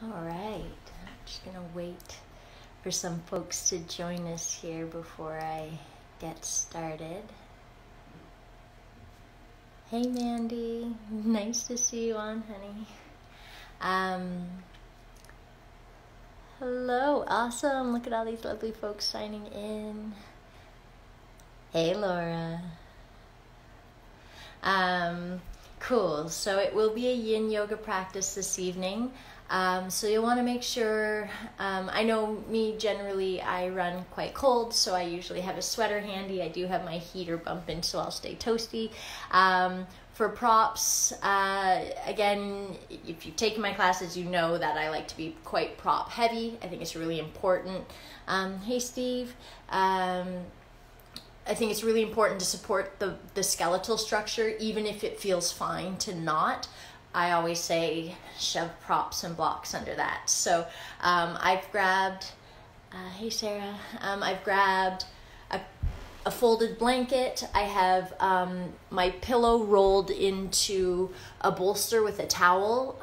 All right, I'm just gonna wait for some folks to join us here before I get started. Hey Mandy, nice to see you on, honey. Hello, awesome. Look at all these lovely folks signing in. Hey Laura. Cool. So it will be a yin yoga practice this evening. So you'll want to make sure, I know me generally, I run quite cold, so I usually have a sweater handy. I do have my heater bumping, so I'll stay toasty. For props, again, if you've taken my classes, you know that I like to be quite prop heavy. I think it's really important. Hey Steve. I think it's really important to support the skeletal structure, even if it feels fine to not. I always say shove props and blocks under that. So I've grabbed, hey Sarah, I've grabbed a folded blanket. I have my pillow rolled into a bolster with a towel.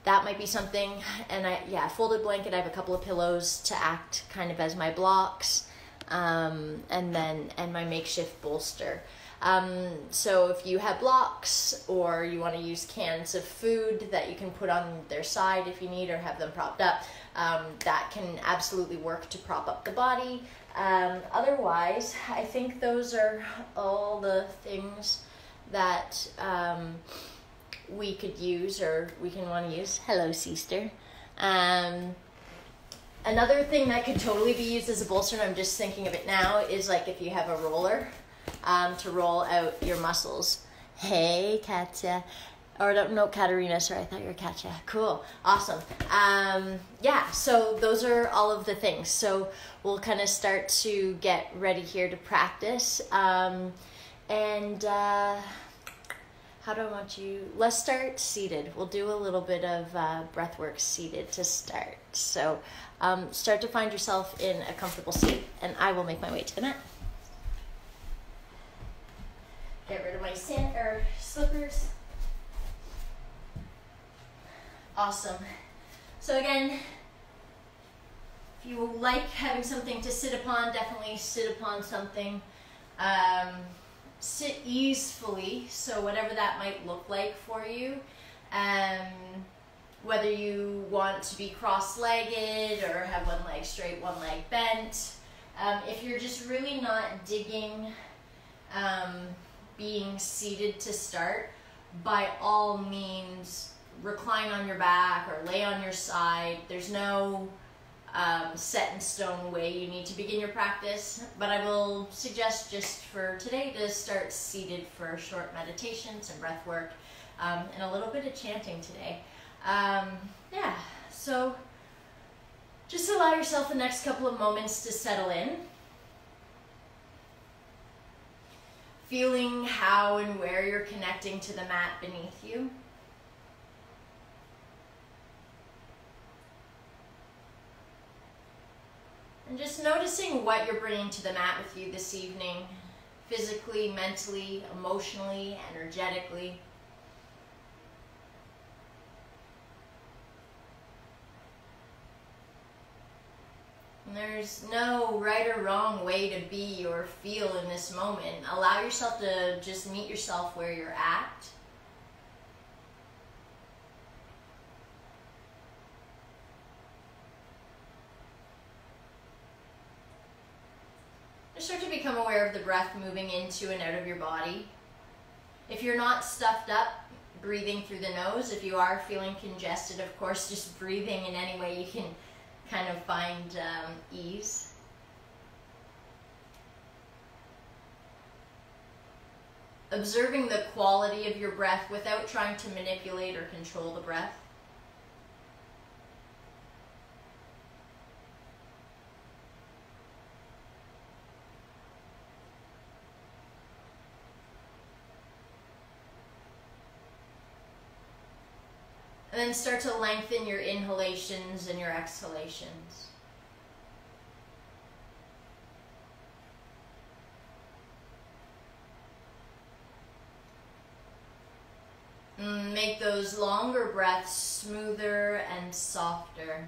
That might be something, and folded blanket. I have a couple of pillows to act kind of as my blocks, and my makeshift bolster. So if you have blocks, or you want to use cans of food that you can put on their side if you need, or have them propped up, that can absolutely work to prop up the body. Otherwise, I think those are all the things that we could use, or we can want to use. Hello, sister. Another thing that could totally be used as a bolster, and I'm just thinking of it now, is like if you have a roller to roll out your muscles. Hey, Katya. Or no, Katarina, sorry, I thought you were Katya. Cool, awesome. So those are all of the things. So we'll kind of start to get ready here to practice. How do I want you? Let's start seated. We'll do a little bit of breath work seated to start. So start to find yourself in a comfortable seat, and I will make my way to the mat. Get rid of my slippers. Awesome. So again, if you like having something to sit upon, definitely sit upon something. Sit easefully, so whatever that might look like for you. Whether you want to be cross-legged or have one leg straight, one leg bent. If you're just really not digging being seated to start, by all means, recline on your back or lay on your side. There's no set in stone way you need to begin your practice, but I will suggest just for today to start seated for short meditations and breath work, and a little bit of chanting today. So just allow yourself the next couple of moments to settle in, feeling how and where you're connecting to the mat beneath you. And just noticing what you're bringing to the mat with you this evening, physically, mentally, emotionally, energetically. And there's no right or wrong way to be or feel in this moment. Allow yourself to just meet yourself where you're at. Start to become aware of the breath moving into and out of your body. If you're not stuffed up, breathing through the nose. If you are feeling congested, of course, just breathing in any way you can kind of find ease. Observing the quality of your breath without trying to manipulate or control the breath. And then start to lengthen your inhalations and your exhalations. Make those longer breaths smoother and softer.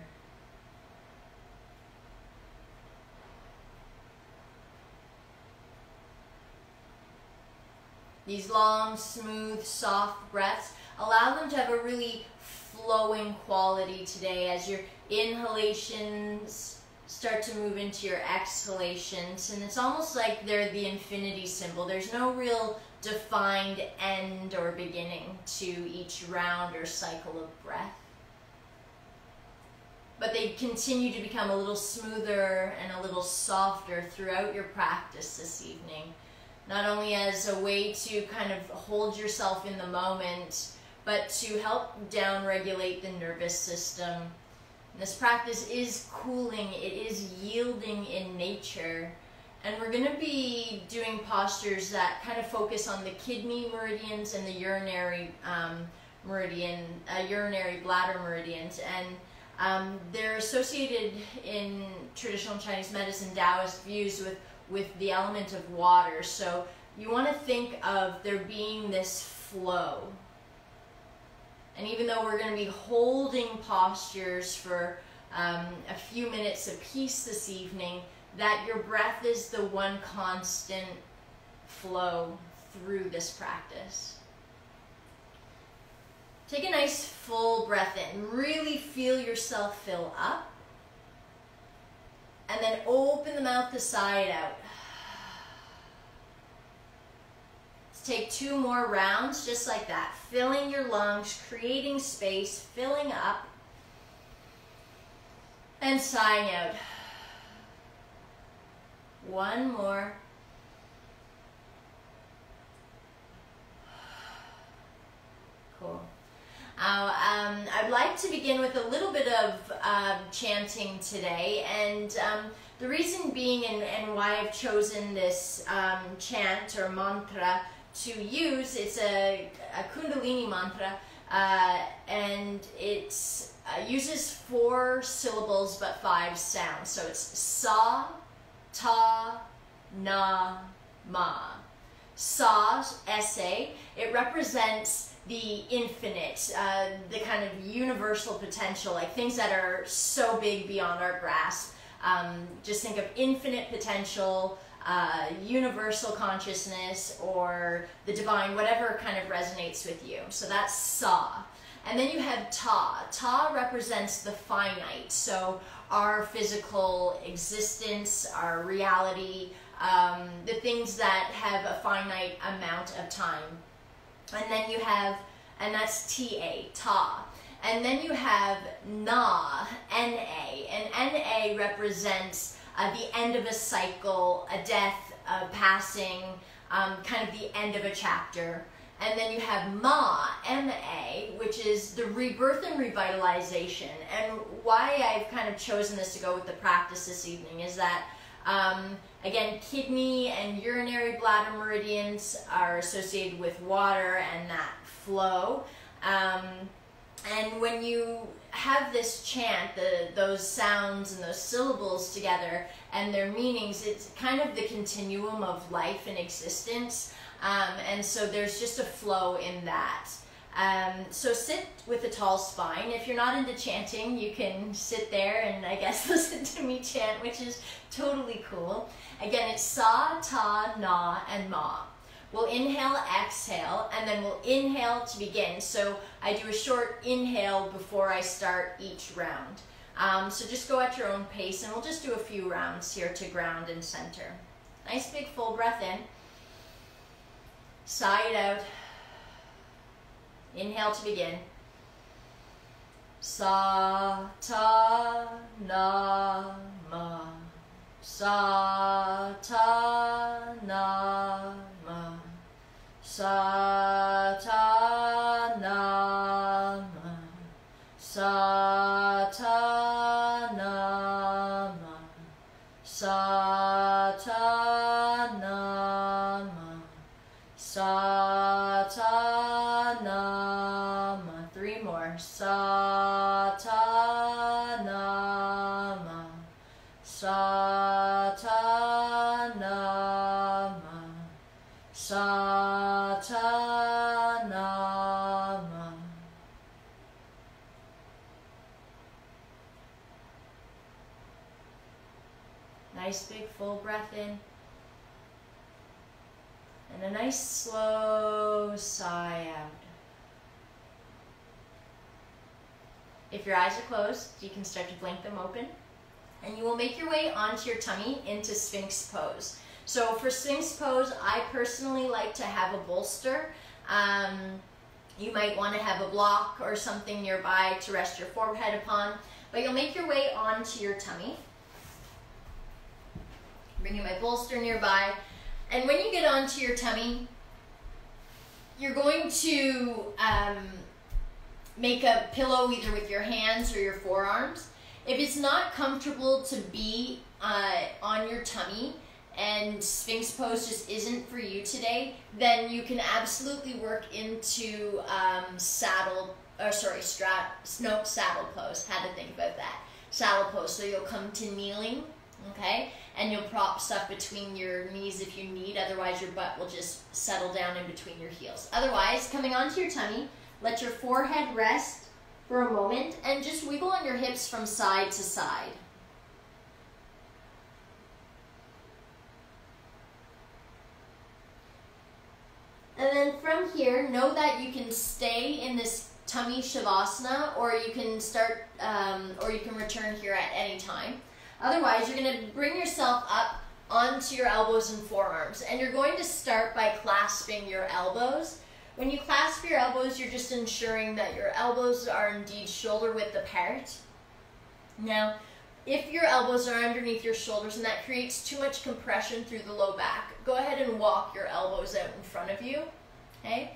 These long, smooth, soft breaths, allow them to have a really flowing quality today as your inhalations start to move into your exhalations. And it's almost like they're the infinity symbol. There's no real defined end or beginning to each round or cycle of breath. But they continue to become a little smoother and a little softer throughout your practice this evening. Not only as a way to kind of hold yourself in the moment, but to help down-regulate the nervous system. And this practice is cooling, it is yielding in nature. And we're going to be doing postures that kind of focus on the kidney meridians and the urinary urinary bladder meridians. And they're associated in traditional Chinese medicine, Taoist views, with the element of water. So you want to think of there being this flow. And even though we're going to be holding postures for a few minutes apiece this evening, that your breath is the one constant flow through this practice. Take a nice full breath in. Really feel yourself fill up. And then open the mouth to side out. Let's take 2 more rounds just like that. Filling your lungs, creating space, filling up. And sighing out. 1 more. Cool. I'd like to begin with a little bit of chanting today, and the reason being and why I've chosen this chant or mantra to use, it's a Kundalini mantra, and it uses 4 syllables but 5 sounds. So it's sa, ta, na, ma. Sa, S-A, it represents the infinite, the kind of universal potential, like things that are so big beyond our grasp. Just think of infinite potential, universal consciousness, or the divine, whatever kind of resonates with you. So that's Sa. And then you have Ta. Ta represents the finite, so our physical existence, our reality, the things that have a finite amount of time. And then you have, and that's T-A, Ta. And then you have Na, N-A. And N-A represents the end of a cycle, a death, a passing, kind of the end of a chapter. And then you have Ma, M-A, which is the rebirth and revitalization. And why I've kind of chosen this to go with the practice this evening is that again, kidney and urinary bladder meridians are associated with water and that flow. And when you have this chant, those sounds and those syllables together and their meanings, it's kind of the continuum of life and existence. And so there's just a flow in that. So sit with a tall spine. If you're not into chanting, you can sit there and I guess listen to me chant, which is totally cool. Again, it's Sa, Ta, Na, and Ma. We'll inhale, exhale, and then we'll inhale to begin. So I do a short inhale before I start each round. So just go at your own pace, and we'll just do a few rounds here to ground and center. Nice big full breath in. Sigh it out. Inhale to begin. Sa, ta, na, ma. Sa, ta, na, ma. Sa, ta, na, ma. Sa, ta, na, ma. Sa, ta, na, ma. Sa, ta, na, ma. 3 more. Sa, ta, na, ma. Sa, ta, na, ma. Sa, ta, na, nice big full breath in. And a nice slow sigh out. If your eyes are closed, you can start to blink them open. And you will make your way onto your tummy into Sphinx pose. So for Sphinx pose, I personally like to have a bolster. You might want to have a block or something nearby to rest your forehead upon. But you'll make your way onto your tummy. Bringing my bolster nearby. And when you get onto your tummy, you're going to make a pillow either with your hands or your forearms. If it's not comfortable to be on your tummy and Sphinx pose just isn't for you today, then you can absolutely work into saddle pose. Had to think about that. Saddle pose. So you'll come to kneeling, okay? And you'll prop stuff between your knees if you need. Otherwise, your butt will just settle down in between your heels. Otherwise, coming onto your tummy, let your forehead rest for a moment and just wiggle on your hips from side to side. And then from here, know that you can stay in this tummy shavasana, or you can start, or you can return here at any time. Otherwise, you're going to bring yourself up onto your elbows and forearms, and you're going to start by clasping your elbows. When you clasp your elbows, you're just ensuring that your elbows are indeed shoulder width apart. Now, if your elbows are underneath your shoulders and that creates too much compression through the low back, go ahead and walk your elbows out in front of you, okay?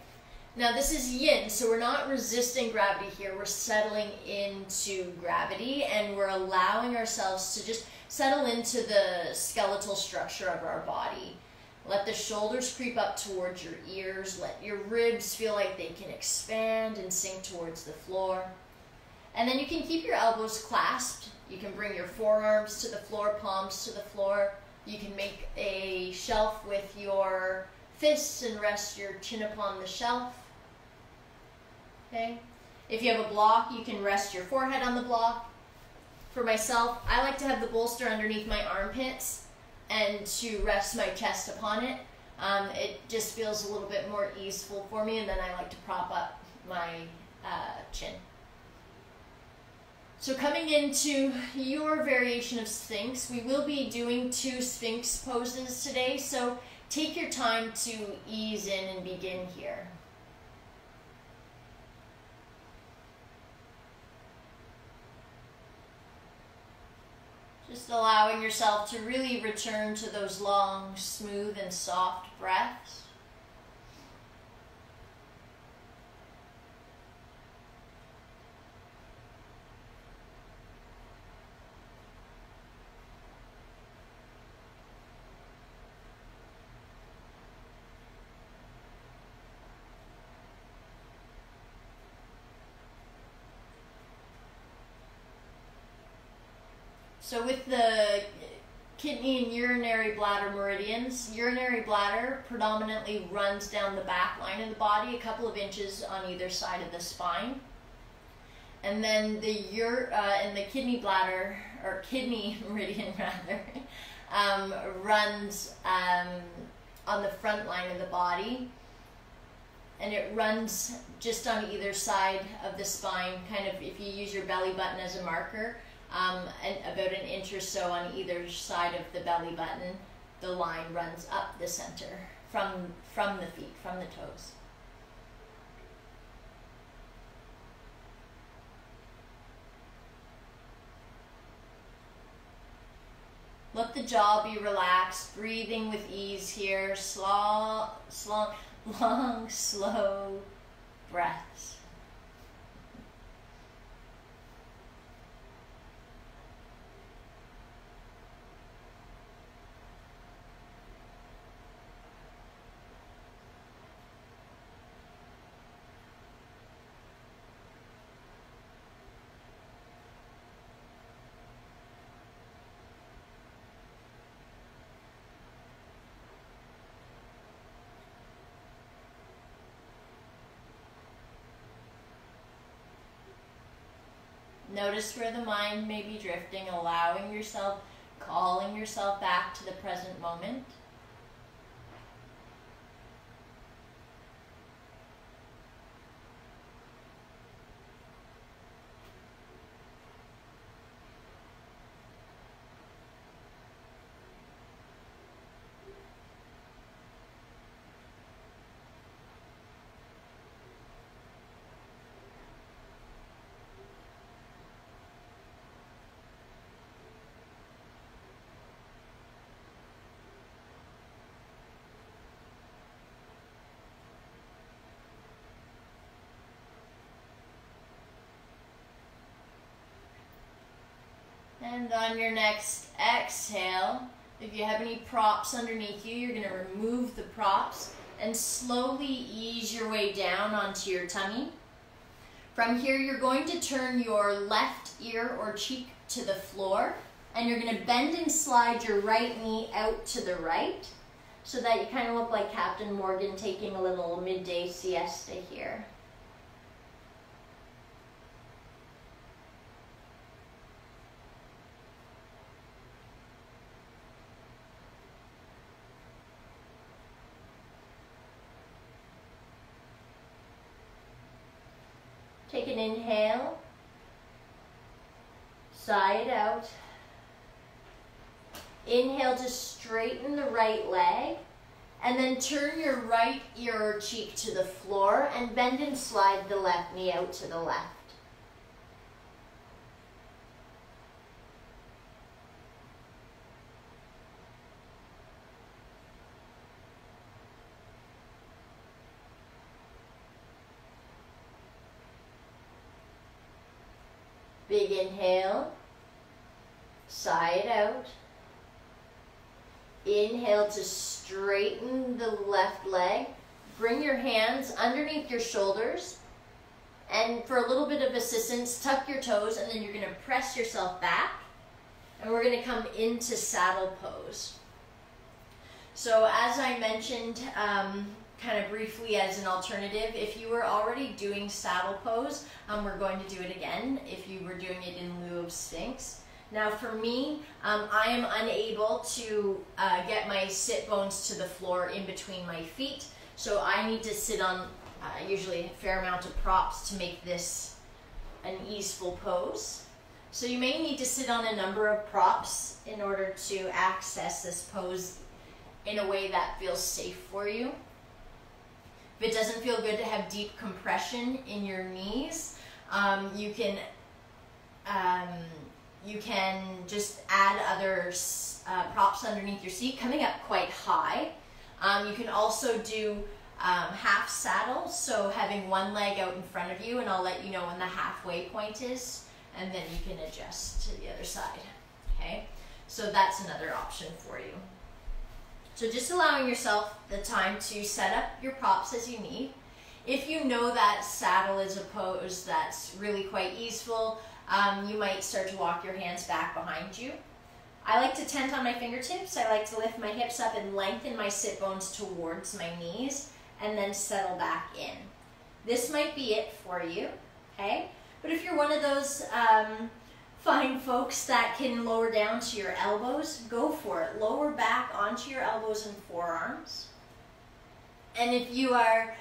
Now this is yin, so we're not resisting gravity here, we're settling into gravity and we're allowing ourselves to just settle into the skeletal structure of our body. Let the shoulders creep up towards your ears, let your ribs feel like they can expand and sink towards the floor. And then you can keep your elbows clasped. You can bring your forearms to the floor, palms to the floor. You can make a shelf with your fists and rest your chin upon the shelf. Okay? If you have a block, you can rest your forehead on the block. For myself, I like to have the bolster underneath my armpits and to rest my chest upon it. It just feels a little bit more easeful for me, and then I like to prop up my chin. So coming into your variation of Sphinx, we will be doing 2 Sphinx poses today, so take your time to ease in and begin here. Just allowing yourself to really return to those long, smooth, and soft breaths. So with the kidney and urinary bladder meridians, urinary bladder predominantly runs down the back line of the body, a couple of inches on either side of the spine. And then the kidney bladder, or kidney meridian rather, runs on the front line of the body. And it runs just on either side of the spine, kind of if you use your belly button as a marker. And about an inch or so on either side of the belly button, the line runs up the center from the feet, from the toes. Let the jaw be relaxed, breathing with ease here, long, slow breaths. Notice where the mind may be drifting, allowing yourself Calling yourself back to the present moment. And on your next exhale, if you have any props underneath you, you're going to remove the props and slowly ease your way down onto your tummy. From here, you're going to turn your left ear or cheek to the floor, and you're going to bend and slide your right knee out to the right so that you kind of look like Captain Morgan taking a little midday siesta here. Take an inhale, sigh it out. Inhale to straighten the right leg, and then turn your right ear or cheek to the floor and bend and slide the left knee out to the left. Big inhale, sigh it out. Inhale to straighten the left leg. Bring your hands underneath your shoulders, and for a little bit of assistance, tuck your toes, and then you're going to press yourself back, and we're going to come into saddle pose. So as I mentioned, kind of briefly as an alternative, if you were already doing saddle pose, we're going to do it again if you were doing it in lieu of Sphinx. Now for me, I am unable to get my sit bones to the floor in between my feet, so I need to sit on usually a fair amount of props to make this an easeful pose. So you may need to sit on a number of props in order to access this pose in a way that feels safe for you. If it doesn't feel good to have deep compression in your knees, you can just add other props underneath your seat, coming up quite high. You can also do half saddle, so having one leg out in front of you, and I'll let you know when the halfway point is, and then you can adjust to the other side, okay? So that's another option for you. So just allowing yourself the time to set up your props as you need. If you know that saddle is a pose that's really quite easeful, you might start to walk your hands back behind you. I like to tent on my fingertips. I like to lift my hips up and lengthen my sit bones towards my knees and then settle back in. This might be it for you, okay? But if you're one of those fine folks that can lower down to your elbows, go for it. Lower back onto your elbows and forearms. And if you are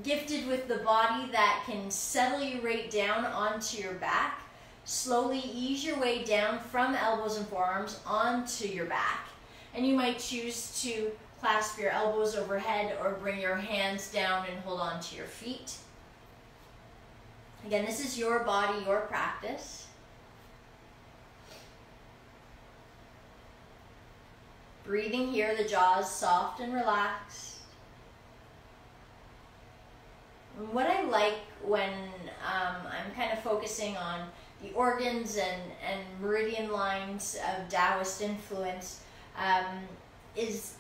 gifted with the body that can settle you right down onto your back, slowly ease your way down from elbows and forearms onto your back. And you might choose to clasp your elbows overhead or bring your hands down and hold on to your feet. Again, this is your body, your practice. Breathing here, the jaws soft and relaxed. And what I like when I'm kind of focusing on the organs and meridian lines of Taoist influence is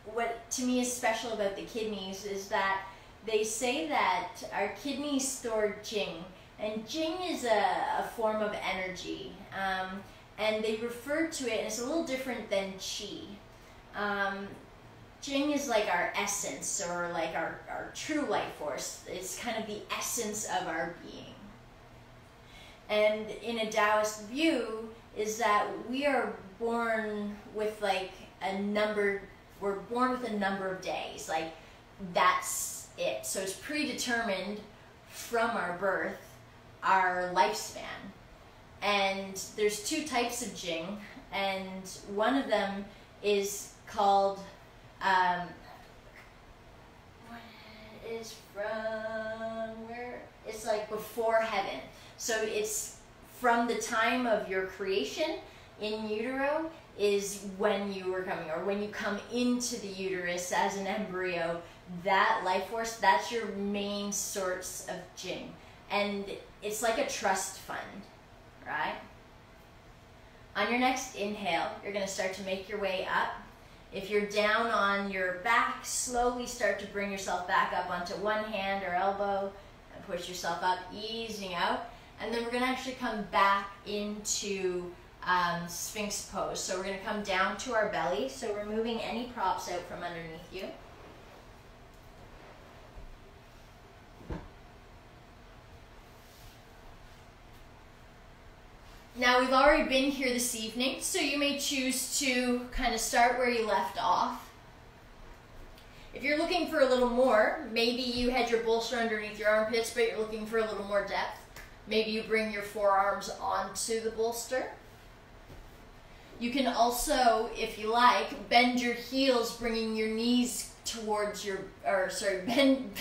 what to me is special about the kidneys is that they say that our kidneys store Jing, and Jing is a form of energy, and they refer to it, and it's a little different than Qi. Jing is like our essence, or like our true life force. It's kind of the essence of our being. And in a Taoist view is that we are born with like we're born with a number of days, like that's it. So it's predetermined from our birth, our lifespan. And there's two types of Jing, and one of them is called, is from where? It's like before heaven. So it's from the time of your creation in utero is when you were coming, or when you come into the uterus as an embryo, that life force, that's your main source of Jing. And it's like a trust fund, right? On your next inhale, you're going to start to make your way up. If you're down on your back, slowly start to bring yourself back up onto one hand or elbow and push yourself up, easing out. And then we're going to actually come back into Sphinx pose. So we're going to come down to our belly. So removing any props out from underneath you. Now we've already been here this evening, so you may choose to kind of start where you left off. If you're looking for a little more, maybe you had your bolster underneath your armpits, but you're looking for a little more depth. Maybe you bring your forearms onto the bolster. You can also, if you like, bend your heels, bringing your knees towards your, bend,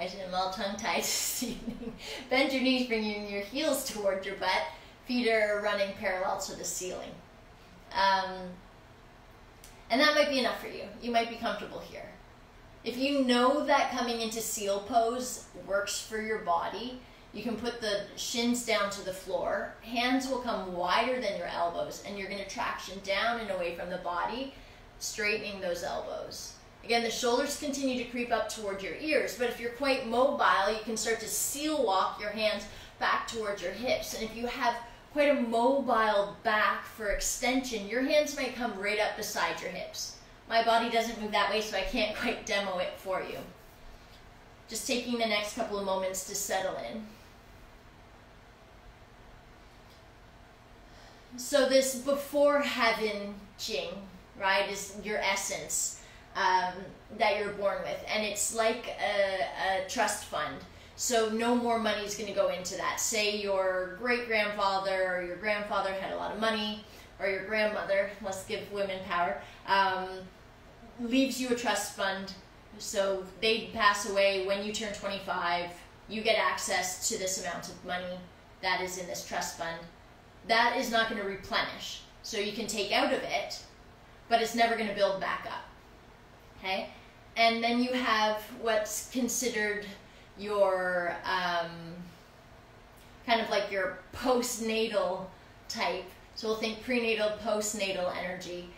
I'm all tongue-tied this evening. Bend your knees, bringing your heels towards your butt. Feet are running parallel to the ceiling. And that might be enough for you. You might be comfortable here. If you know that coming into seal pose works for your body, you can put the shins down to the floor. Hands will come wider than your elbows, and you're going to traction down and away from the body, straightening those elbows. Again, the shoulders continue to creep up toward your ears, but if you're quite mobile, you can start to seal walk your hands back towards your hips. And if you have quite a mobile back for extension, your hands might come right up beside your hips. My body doesn't move that way, so I can't quite demo it for you. Just taking the next couple of moments to settle in. So this before heaven Jing, right, is your essence. That you're born with, and it's like a trust fund, so no more money is going to go into that. Say your great-grandfather or your grandfather had a lot of money, or your grandmother, let's give women power, leaves you a trust fund, so they pass away. When you turn 25, you get access to this amount of money that is in this trust fund. That is not going to replenish, so you can take out of it, but it's never going to build back up. Okay, and then you have what's considered your kind of like your postnatal type. So we'll think prenatal, postnatal energy.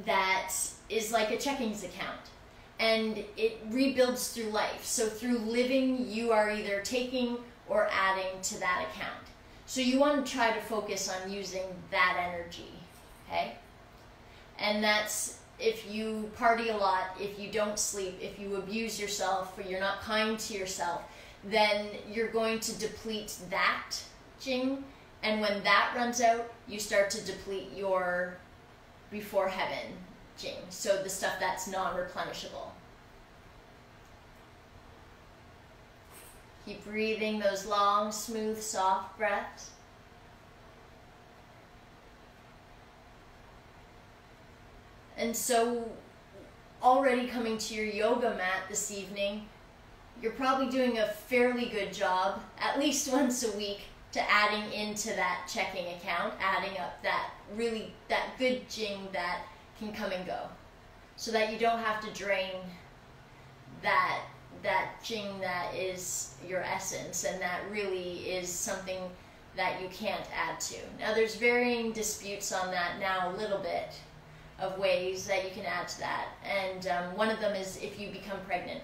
That is like a checkings account, and it rebuilds through life. So through living, you are either taking or adding to that account. So you want to try to focus on using that energy. Okay. And that's if you party a lot, if you don't sleep, if you abuse yourself, or you're not kind to yourself, then you're going to deplete that Jing. And when that runs out, you start to deplete your before heaven Jing. So the stuff that's non-replenishable. Keep breathing those long, smooth, soft breaths. And so already coming to your yoga mat this evening, you're probably doing a fairly good job, at least once a week, to adding into that checking account, adding up that good Jing that can come and go, so that you don't have to drain that Jing that is your essence, and that really is something that you can't add to. Now there's varying disputes on that now, a little bit, of ways that you can add to that. And one of them is if you become pregnant,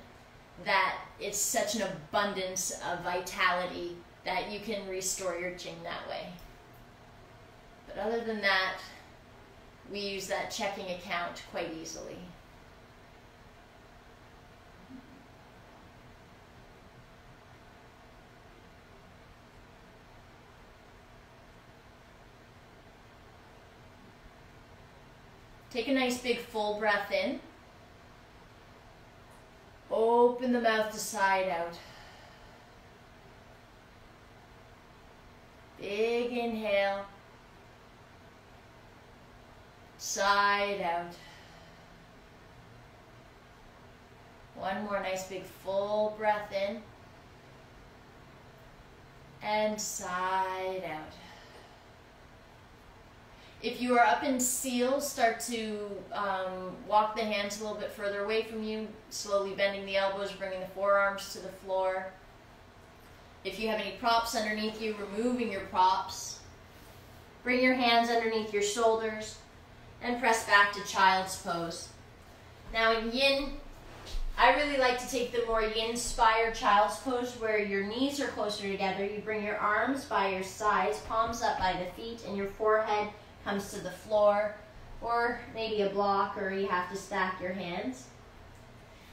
that it's such an abundance of vitality that you can restore your Jing that way. But other than that, we use that checking account quite easily. Take a nice big full breath in. Open the mouth to side out. Big inhale. Side out. One more nice big full breath in. And side out. If you are up in seal, start to walk the hands a little bit further away from you, slowly bending the elbows, bringing the forearms to the floor. If you have any props underneath you, removing your props. Bring your hands underneath your shoulders and press back to child's pose. Now in yin, I really like to take the more yin-inspired child's pose where your knees are closer together. You bring your arms by your sides, palms up by the feet, and your forehead comes to the floor, or maybe a block, or you have to stack your hands.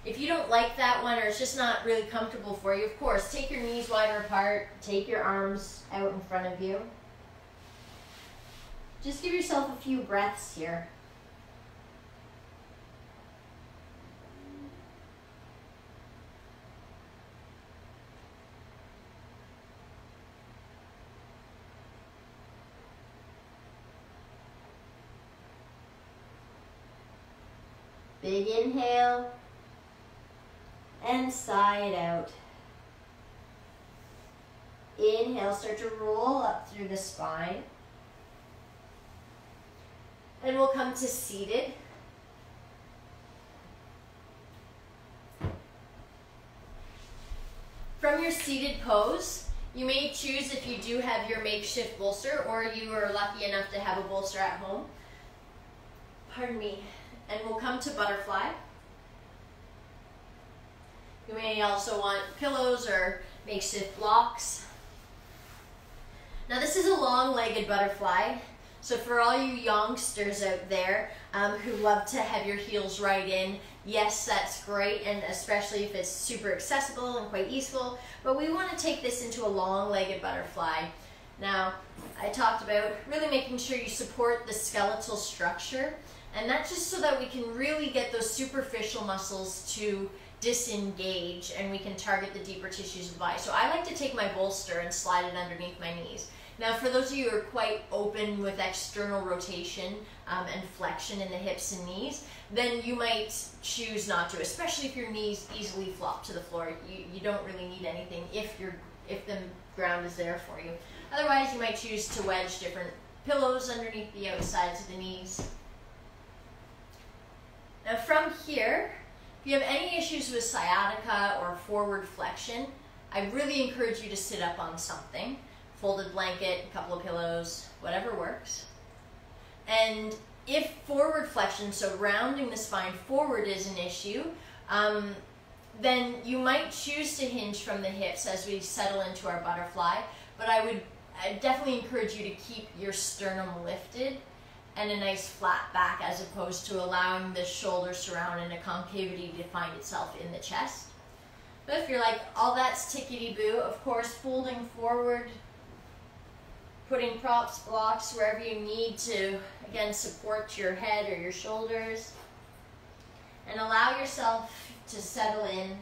If you don't like that one, or it's just not really comfortable for you, of course, take your knees wider apart, take your arms out in front of you. Just give yourself a few breaths here. Big inhale and side out. Inhale, start to roll up through the spine. And we'll come to seated. From your seated pose, you may choose, if you do have your makeshift bolster or you are lucky enough to have a bolster at home, pardon me, and we'll come to butterfly. You may also want pillows or makeshift blocks. Now this is a long-legged butterfly, so for all you youngsters out there who love to have your heels right in, yes, that's great, and especially if it's super accessible and quite easeful, but we want to take this into a long-legged butterfly. Now, I talked about really making sure you support the skeletal structure, and that's just so that we can really get those superficial muscles to disengage and we can target the deeper tissues of the body. So I like to take my bolster and slide it underneath my knees. Now for those of you who are quite open with external rotation and flexion in the hips and knees, then you might choose not to, especially if your knees easily flop to the floor. You don't really need anything if the ground is there for you. Otherwise you might choose to wedge different pillows underneath the outsides of the knees. Now from here, if you have any issues with sciatica or forward flexion, I really encourage you to sit up on something. Folded blanket, a couple of pillows, whatever works. And if forward flexion, so rounding the spine forward, is an issue, then you might choose to hinge from the hips as we settle into our butterfly, but I definitely encourage you to keep your sternum lifted and a nice flat back, as opposed to allowing the shoulders to round and a concavity to find itself in the chest. But if you're like, all that's tickety-boo, of course, folding forward, putting props, blocks, wherever you need to, again, support your head or your shoulders, and allow yourself to settle in.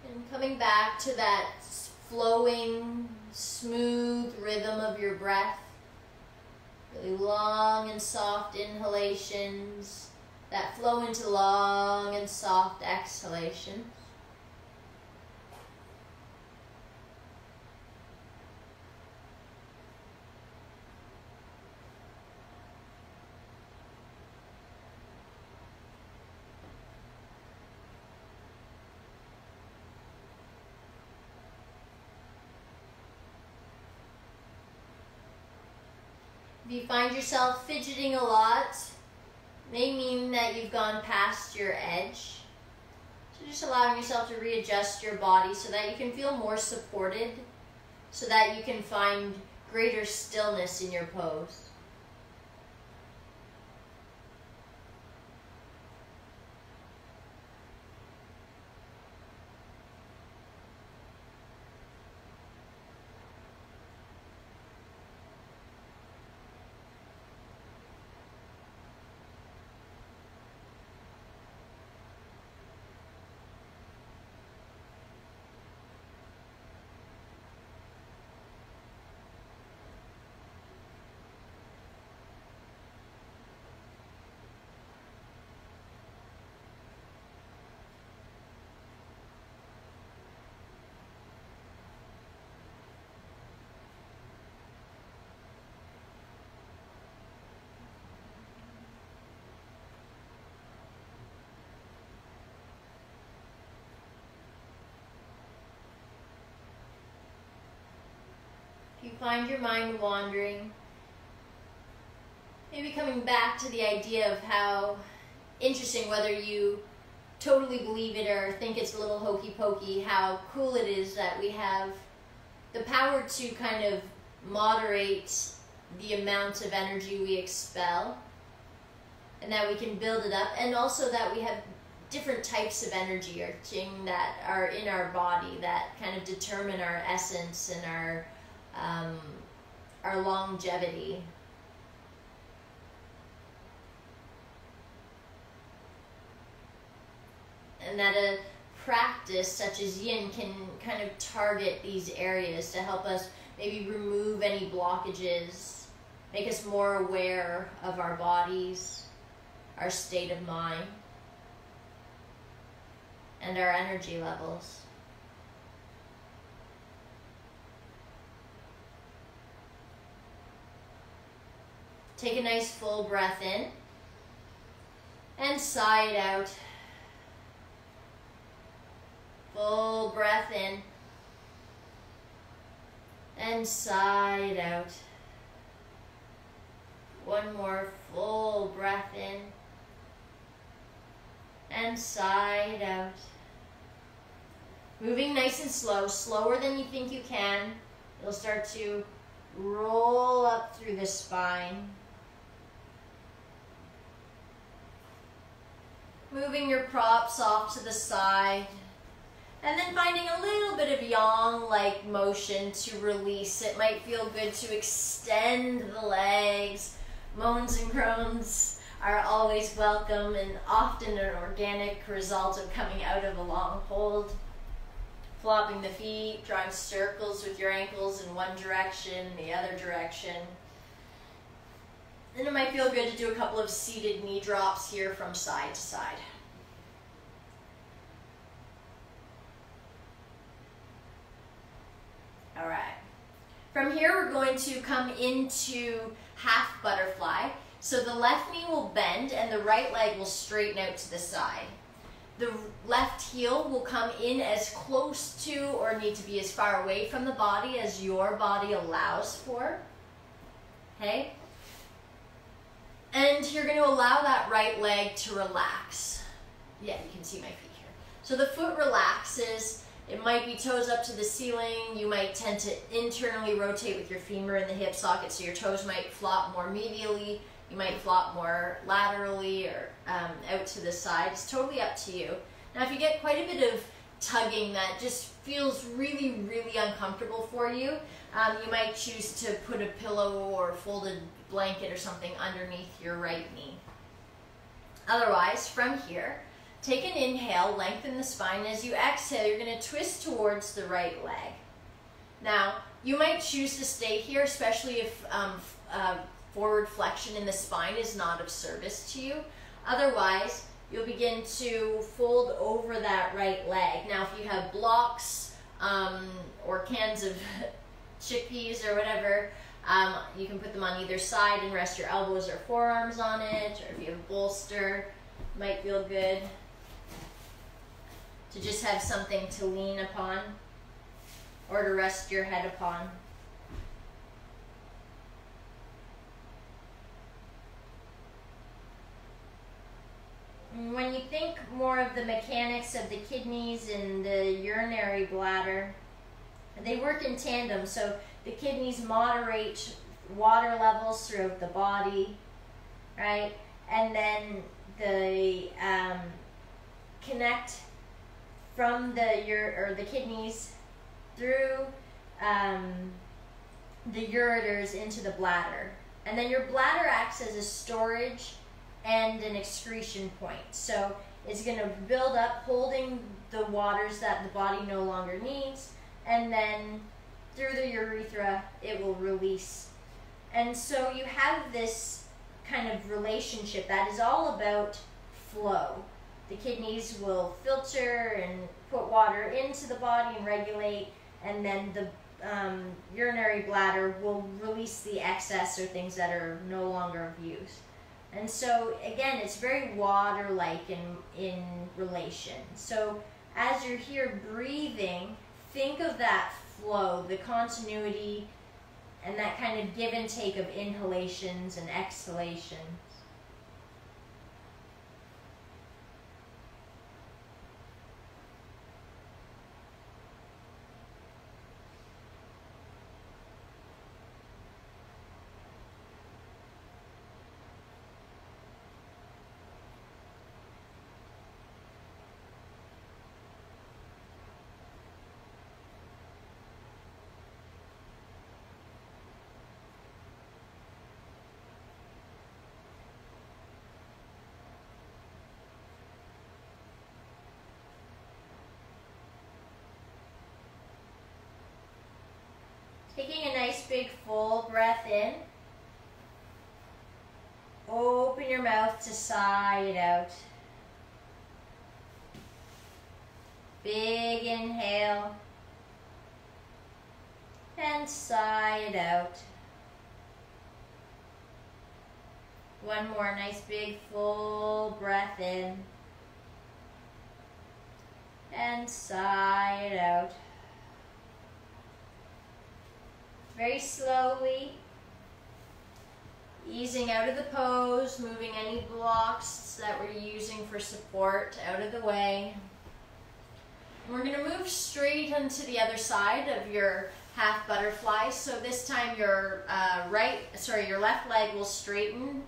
And coming back to that flowing, smooth rhythm of your breath. Really long and soft inhalations that flow into long and soft exhalations. you find yourself fidgeting a lot, may mean that you've gone past your edge. So just allowing yourself to readjust your body so that you can feel more supported, so that you can find greater stillness in your pose. You find your mind wandering, maybe coming back to the idea of how interesting, whether you totally believe it or think it's a little hokey pokey, how cool it is that we have the power to kind of moderate the amount of energy we expel, and that we can build it up, and also that we have different types of energy or thing that are in our body that kind of determine our essence and our longevity. And that a practice such as yin can kind of target these areas to help us maybe remove any blockages, make us more aware of our bodies, our state of mind, and our energy levels. Take a nice full breath in and sigh it out. Full breath in and sigh it out. One more full breath in and sigh it out. Moving nice and slow, slower than you think you can. You'll start to roll up through the spine. Moving your props off to the side. And then finding a little bit of yang-like motion to release. It might feel good to extend the legs. Moans and groans are always welcome and often an organic result of coming out of a long hold. Flopping the feet, drawing circles with your ankles in one direction, the other direction. Then it might feel good to do a couple of seated knee drops here from side to side. All right. From here, we're going to come into half butterfly. So the left knee will bend and the right leg will straighten out to the side. The left heel will come in as close to or need to be as far away from the body as your body allows for. Okay? And you're going to allow that right leg to relax. Yeah, you can see my feet here. So the foot relaxes. It might be toes up to the ceiling. You might tend to internally rotate with your femur in the hip socket, so your toes might flop more medially. You might flop more laterally or out to the side. It's totally up to you. Now, if you get quite a bit of tugging that just feels really, really uncomfortable for you, you might choose to put a pillow or folded blanket or something underneath your right knee. Otherwise, from here, take an inhale, lengthen the spine. As you exhale, you're going to twist towards the right leg. Now, you might choose to stay here, especially if forward flexion in the spine is not of service to you. Otherwise, you'll begin to fold over that right leg. Now, if you have blocks or cans of chickpeas or whatever, you can put them on either side and rest your elbows or forearms on it. Or if you have a bolster, it might feel good to just have something to lean upon or to rest your head upon. When you think more of the mechanics of the kidneys and the urinary bladder, they work in tandem. So the kidneys moderate water levels throughout the body, right? And then they connect from the kidneys through the ureters into the bladder. And then your bladder acts as a storage and an excretion point. So it's going to build up, holding the waters that the body no longer needs, and then through the urethra it will release. And so you have this kind of relationship that is all about flow. The kidneys will filter and put water into the body and regulate, and then the urinary bladder will release the excess or things that are no longer of use. And so again, it's very water-like in relation. So as you're here breathing, think of that flow, the continuity, and that kind of give and take of inhalations and exhalations. Taking a nice big full breath in. Open your mouth to sigh it out. Big inhale. And sigh it out. One more nice big full breath in. And sigh it out. Very slowly, easing out of the pose, moving any blocks that we're using for support out of the way. And we're going to move straight onto the other side of your half butterfly. So this time your your left leg will straighten,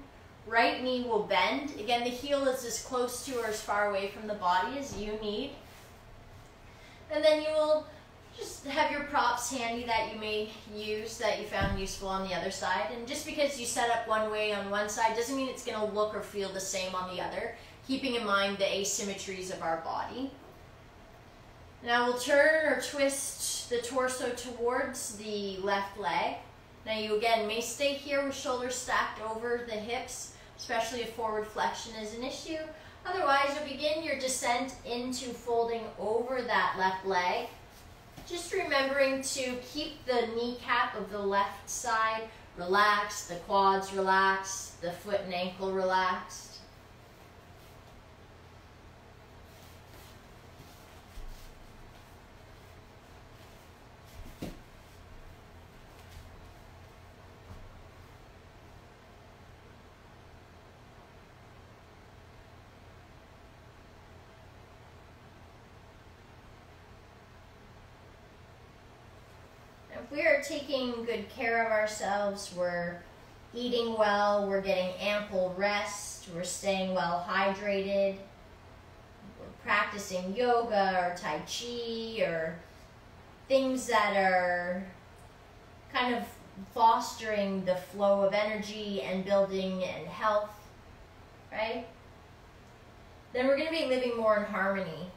right knee will bend. Again, the heel is as close to or as far away from the body as you need. And then you will just have your props handy that you may use, that you found useful on the other side. And just because you set up one way on one side doesn't mean it's going to look or feel the same on the other, keeping in mind the asymmetries of our body. Now we'll turn or twist the torso towards the left leg. Now you again may stay here with shoulders stacked over the hips, especially if forward flexion is an issue. Otherwise, you'll begin your descent into folding over that left leg. Just remembering to keep the kneecap of the left side relaxed, the quads relaxed, the foot and ankle relaxed. If we are taking good care of ourselves, we're eating well, we're getting ample rest, we're staying well hydrated, we're practicing yoga or Tai Chi or things that are kind of fostering the flow of energy and building and health, right? Then we're going to be living more in harmony,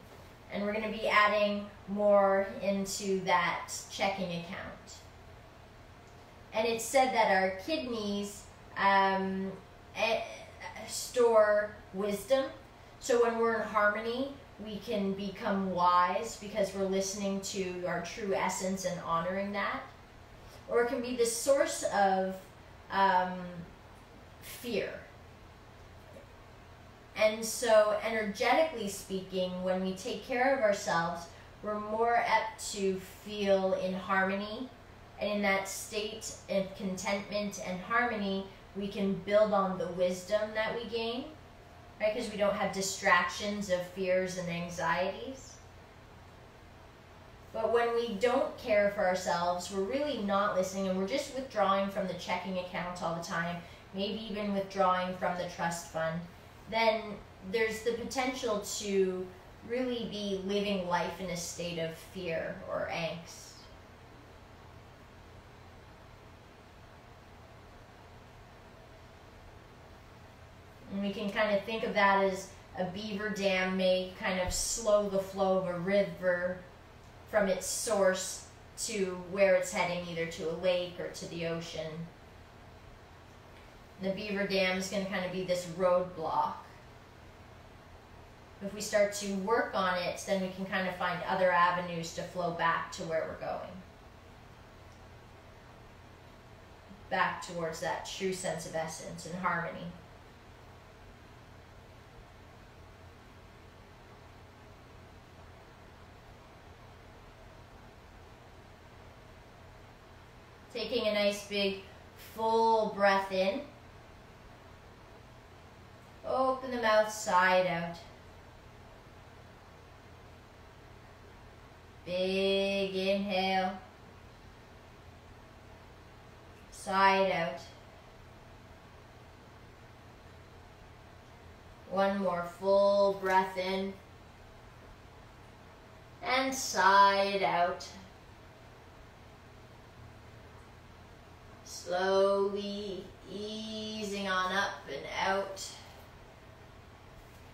and we're going to be adding more into that checking account. And it's said that our kidneys store wisdom. So when we're in harmony, we can become wise because we're listening to our true essence and honoring that. Or it can be the source of fear. And so energetically speaking, when we take care of ourselves, we're more apt to feel in harmony. And in that state of contentment and harmony, we can build on the wisdom that we gain. right? Because we don't have distractions of fears and anxieties. But when we don't care for ourselves, we're really not listening, and we're just withdrawing from the checking account all the time, maybe even withdrawing from the trust fund, then there's the potential to really be living life in a state of fear or angst. And we can kind of think of that as a beaver dam may kind of slow the flow of a river from its source to where it's heading, either to a lake or to the ocean. The beaver dam is going to kind of be this roadblock. If we start to work on it, then we can kind of find other avenues to flow back to where we're going. Back towards that true sense of essence and harmony. Taking a nice big full breath in. Open the mouth side out. Big inhale. Side out. One more full breath in. And side out. Slowly easing on up and out.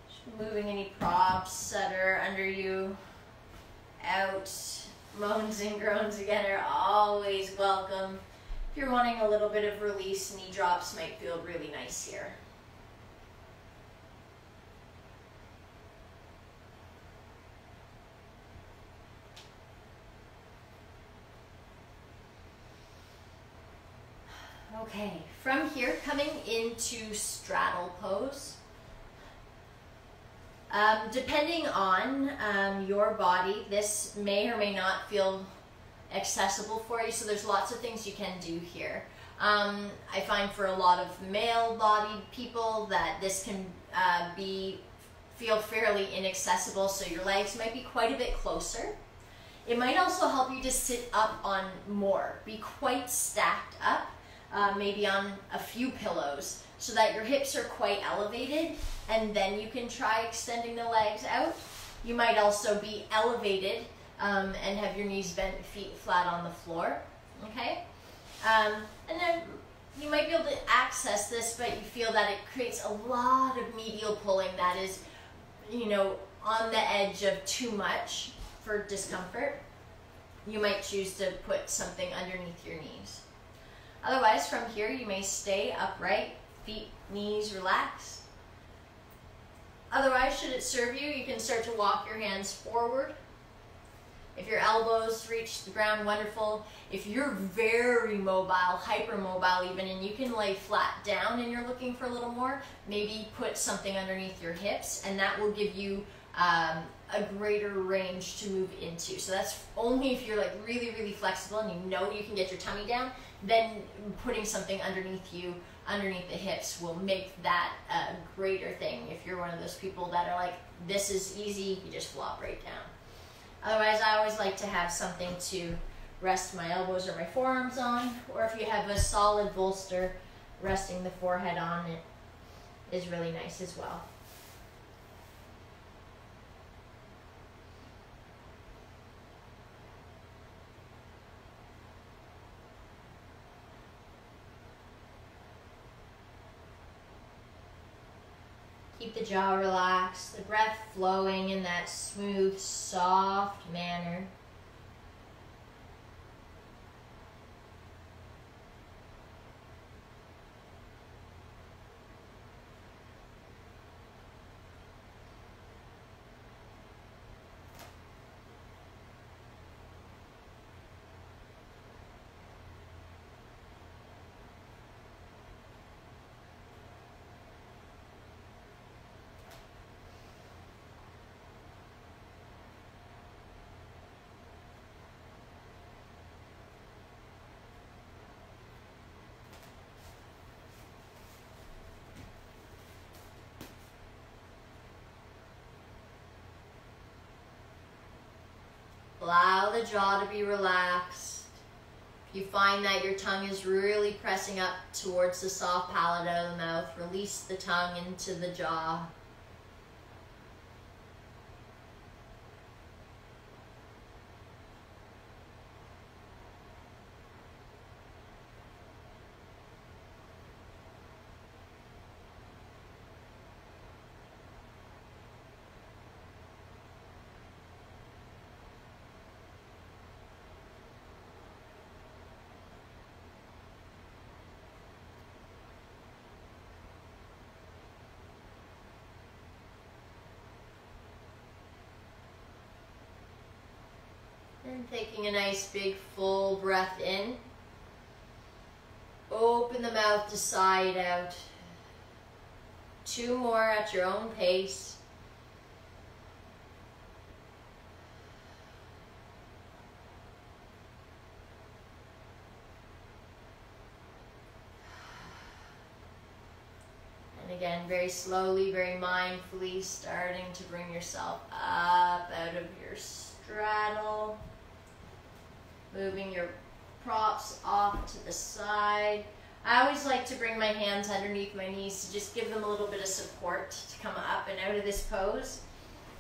Just moving any props that are under you out. Moans and groans again are always welcome. If you're wanting a little bit of release, knee drops might feel really nice here. Okay, from here, coming into straddle pose. Depending on your body, this may or may not feel accessible for you, so there's lots of things you can do here. I find for a lot of male-bodied people that this can feel fairly inaccessible, so your legs might be quite a bit closer. It might also help you to sit up on more, be quite stacked up. Maybe on a few pillows, so that your hips are quite elevated, and then you can try extending the legs out. You might also be elevated and have your knees bent, feet flat on the floor, okay? And then you might be able to access this, but you feel that it creates a lot of medial pulling that is, you know, on the edge of too much for discomfort. You might choose to put something underneath your knees. Otherwise, from here, you may stay upright, feet, knees relaxed. Otherwise, should it serve you, you can start to walk your hands forward. If your elbows reach the ground, wonderful. If you're very mobile, hypermobile even, and you can lay flat down and you're looking for a little more, maybe put something underneath your hips, and that will give you a greater range to move into. So that's only if you're like really, really flexible and you know you can get your tummy down, then putting something underneath you, underneath the hips, will make that a greater thing. If you're one of those people that are like, this is easy, you just flop right down. Otherwise, I always like to have something to rest my elbows or my forearms on, or if you have a solid bolster, resting the forehead on it is really nice as well. Keep the jaw relaxed, the breath flowing in that smooth, soft manner. the jaw to be relaxed. If you find that your tongue is really pressing up towards the soft palate out of the mouth, release the tongue into the jaw. And taking a nice big full breath in. Open the mouth to sigh it out. 2 more at your own pace. And again, very slowly, very mindfully, starting to bring yourself up out of your straddle. Moving your props off to the side. I always like to bring my hands underneath my knees to just give them a little bit of support to come up and out of this pose.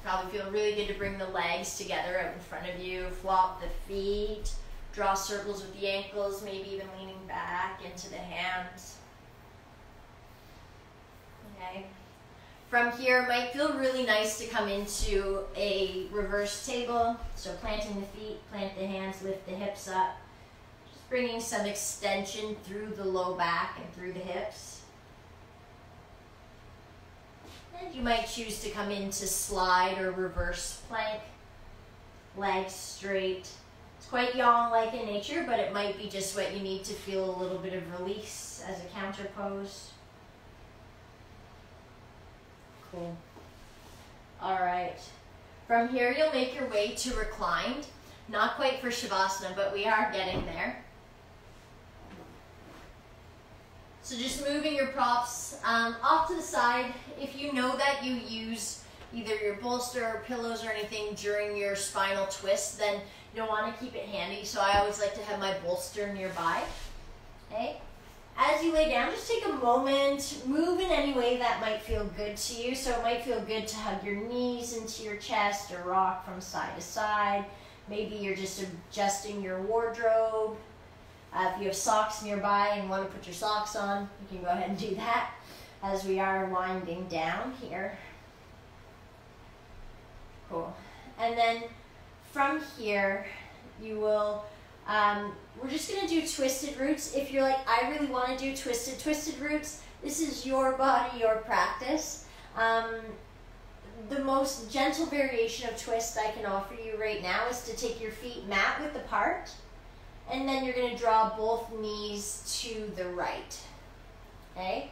Probably feel really good to bring the legs together out in front of you. Flop the feet. Draw circles with the ankles, maybe even leaning back into the hands. Okay. From here, it might feel really nice to come into a reverse table. So planting the feet, plant the hands, lift the hips up. Just bringing some extension through the low back and through the hips. And you might choose to come into slide or reverse plank. Legs straight. It's quite yang-like in nature, but it might be just what you need to feel a little bit of release as a counter pose. Cool. All right. From here, you'll make your way to reclined. Not quite for Shavasana, but we are getting there. So just moving your props off to the side. If you know that you use either your bolster or pillows or anything during your spinal twist, then you'll want to keep it handy. So I always like to have my bolster nearby. Okay. As you lay down, just take a moment, move in any way that might feel good to you. So it might feel good to hug your knees into your chest or rock from side to side. Maybe you're just adjusting your wardrobe. If you have socks nearby and want to put your socks on, you can go ahead and do that as we are winding down here. Cool. And then from here, you will... we're just going to do twisted roots. If you're like, I really want to do twisted roots, this is your body, your practice. The most gentle variation of twist I can offer you right now is to take your feet mat width apart, and then you're going to draw both knees to the right. Okay?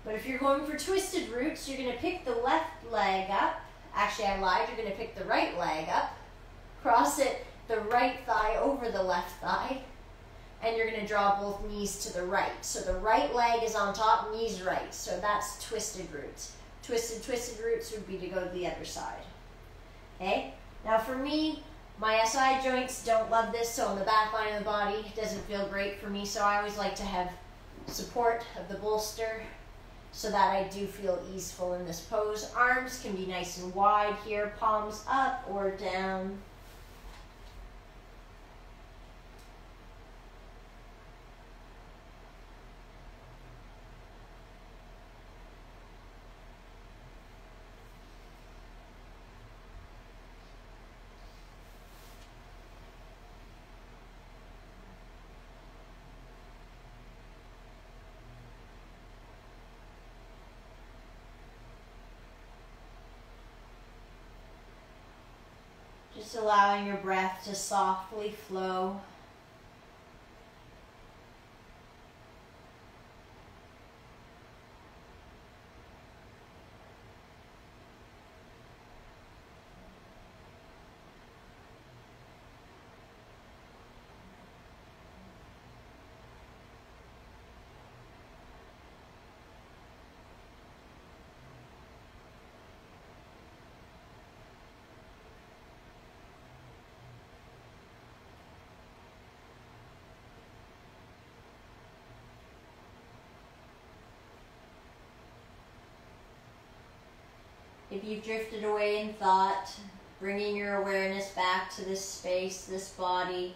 But if you're going for twisted roots, you're going to pick the left leg up. Actually, I lied. You're going to pick the right leg up, cross it, the right thigh over the left thigh, and you're going to draw both knees to the right. So the right leg is on top, knees right. So that's twisted roots. Twisted roots would be to go to the other side. Okay? Now for me, my SI joints don't love this, so on the back line of the body, it doesn't feel great for me. So I always like to have support of the bolster so that I do feel easeful in this pose. Arms can be nice and wide here, palms up or down. Just allowing your breath to softly flow. If you've drifted away in thought, bringing your awareness back to this space, this body.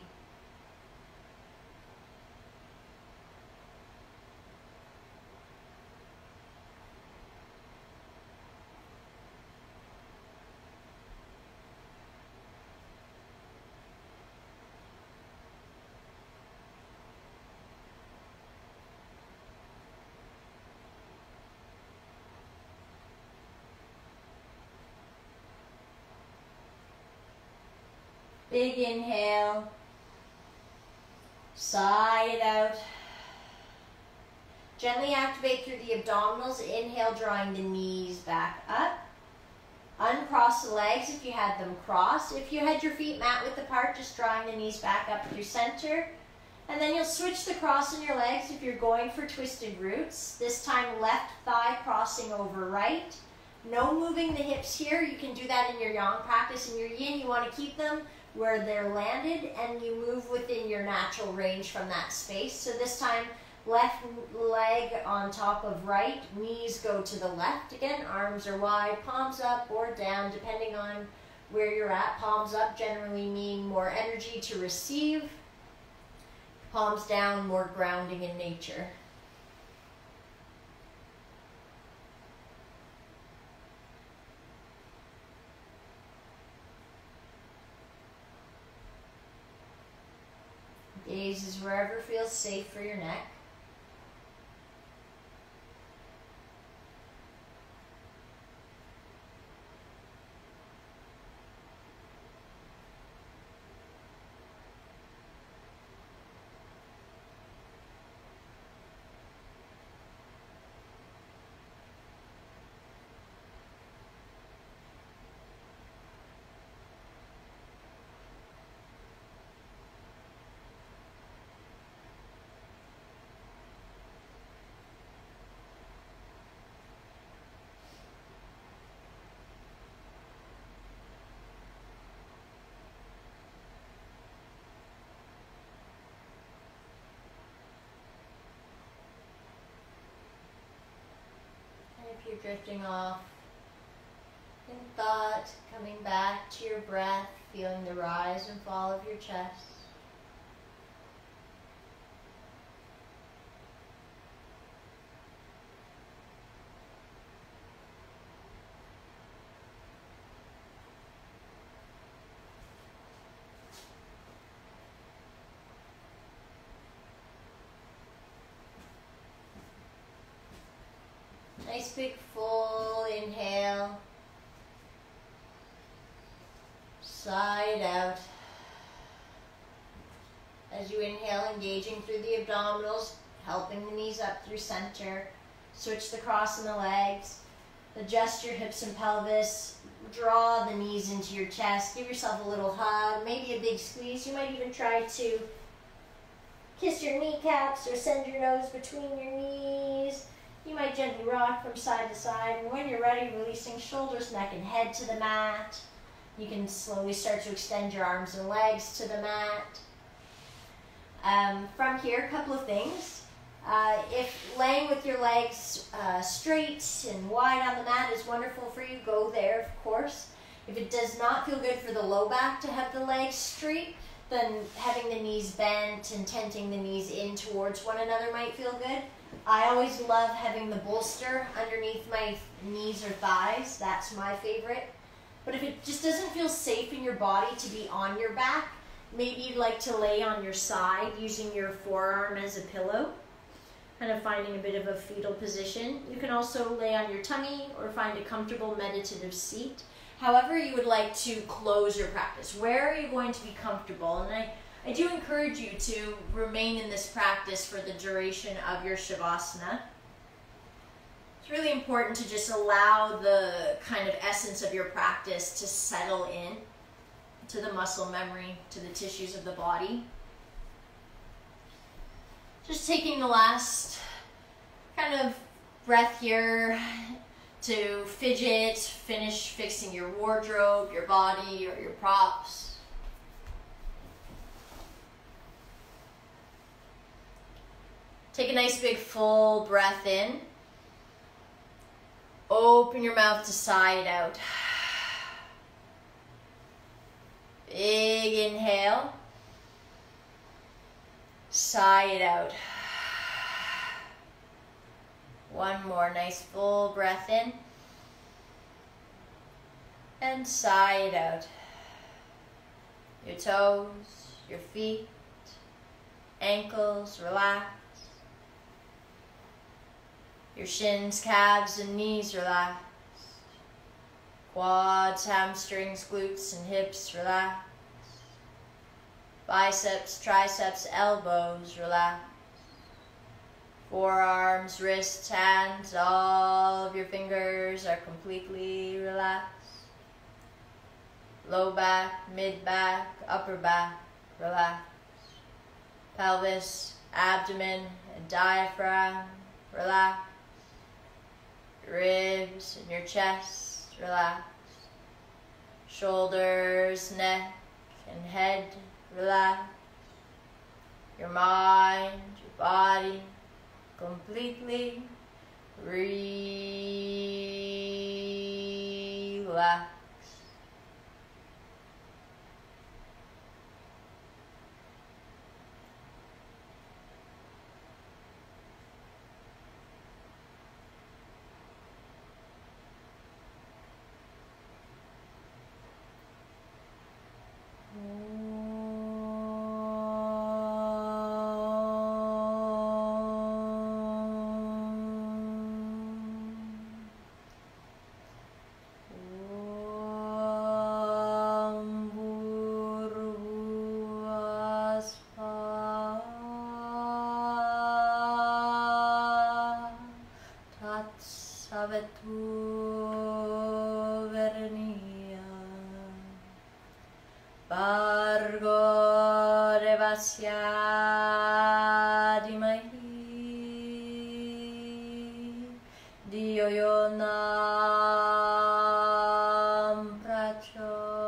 Big inhale, sigh it out. Gently activate through the abdominals. Inhale, drawing the knees back up. Uncross the legs if you had them crossed. If you had your feet mat width apart, just drawing the knees back up through center. And then you'll switch the cross in your legs if you're going for twisted roots. This time left thigh crossing over right. No moving the hips here. You can do that in your yang practice. In your yin, you want to keep them where they're landed, and you move within your natural range from that space. So this time, left leg on top of right, knees go to the left. Again, arms are wide, palms up or down, depending on where you're at. Palms up generally mean more energy to receive. Palms down, more grounding in nature. Gaze is wherever feels safe for your neck. If you're drifting off in thought, coming back to your breath, feeling the rise and fall of your chest. Nice big full inhale. Sigh it out. As you inhale, engaging through the abdominals, helping the knees up through center. Switch the cross in the legs. Adjust your hips and pelvis. Draw the knees into your chest. Give yourself a little hug, maybe a big squeeze. You might even try to kiss your kneecaps or send your nose between your knees. You might gently rock from side to side, and when you're ready, releasing shoulders, neck, and head to the mat. You can slowly start to extend your arms and legs to the mat. From here, a couple of things. If laying with your legs straight and wide on the mat is wonderful for you, go there, of course. If it does not feel good for the low back to have the legs straight, then having the knees bent and tenting the knees in towards one another might feel good. I always love having the bolster underneath my knees or thighs. That's my favorite. But if it just doesn't feel safe in your body to be on your back, maybe you'd like to lay on your side using your forearm as a pillow, kind of finding a bit of a fetal position. You can also lay on your tummy or find a comfortable meditative seat. However you would like to close your practice. Where are you going to be comfortable? And I do encourage you to remain in this practice for the duration of your Shavasana. It's really important to just allow the kind of essence of your practice to settle in to the muscle memory, to the tissues of the body. Just taking the last kind of breath here to fidget, finish fixing your wardrobe, your body, or your props. Take a nice big full breath in. Open your mouth to sigh it out. Big inhale. Sigh it out. One more nice full breath in. And sigh it out. Your toes, your feet, ankles, relax. Your shins, calves, and knees, relax. Quads, hamstrings, glutes, and hips, relax. Biceps, triceps, elbows, relax. Forearms, wrists, hands, all of your fingers are completely relaxed. Low back, mid back, upper back, relax. Pelvis, abdomen, and diaphragm, relax. Your ribs and your chest, relax. Shoulders, neck, and head, relax. Your mind, your body, completely relax. Bargo devasya dimahi diyo yonam prachodaya.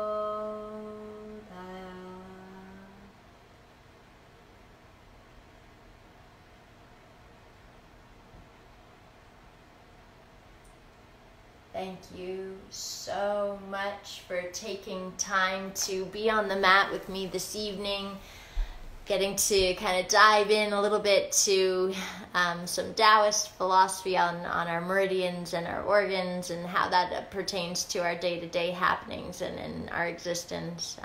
Thank you so much for taking time to be on the mat with me this evening, getting to kind of dive in a little bit to some Taoist philosophy on our meridians and our organs and how that pertains to our day-to-day happenings and our existence.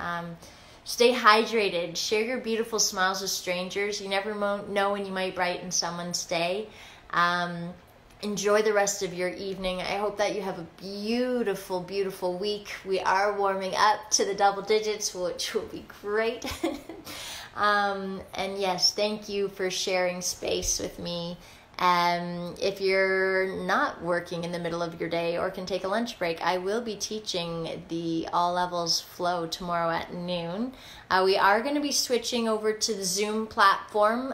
Stay hydrated. Share your beautiful smiles with strangers. You never know when you might brighten someone's day. Enjoy the rest of your evening. I hope that you have a beautiful, beautiful week. We are warming up to the double digits, which will be great. And yes, thank you for sharing space with me. If you're not working in the middle of your day or can take a lunch break, I will be teaching the All Levels Flow tomorrow at noon. We are going to be switching over to the Zoom platform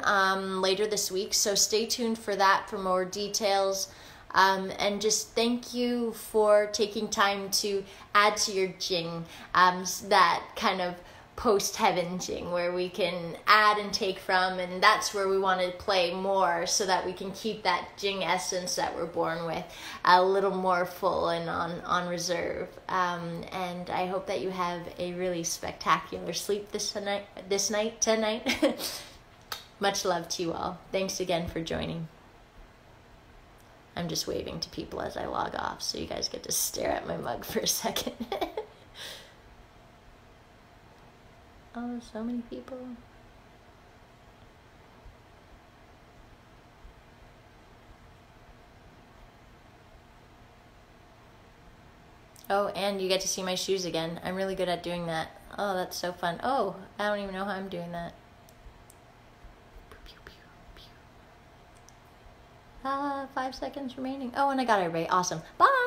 later this week, so stay tuned for that for more details. And just thank you for taking time to add to your Jing, that kind of post-heaven Jing where we can add and take from, and that's where we want to play more so that we can keep that Jing essence that we're born with a little more full and on reserve. And I hope that you have a really spectacular sleep tonight. Much love to you all. Thanks again for joining. I'm just waving to people as I log off so you guys get to stare at my mug for a second. Oh, so many people. Oh, and you get to see my shoes again. I'm really good at doing that. Oh, that's so fun. Oh, I don't even know how I'm doing that. 5 seconds remaining. Oh, and I got everybody. Awesome. Bye!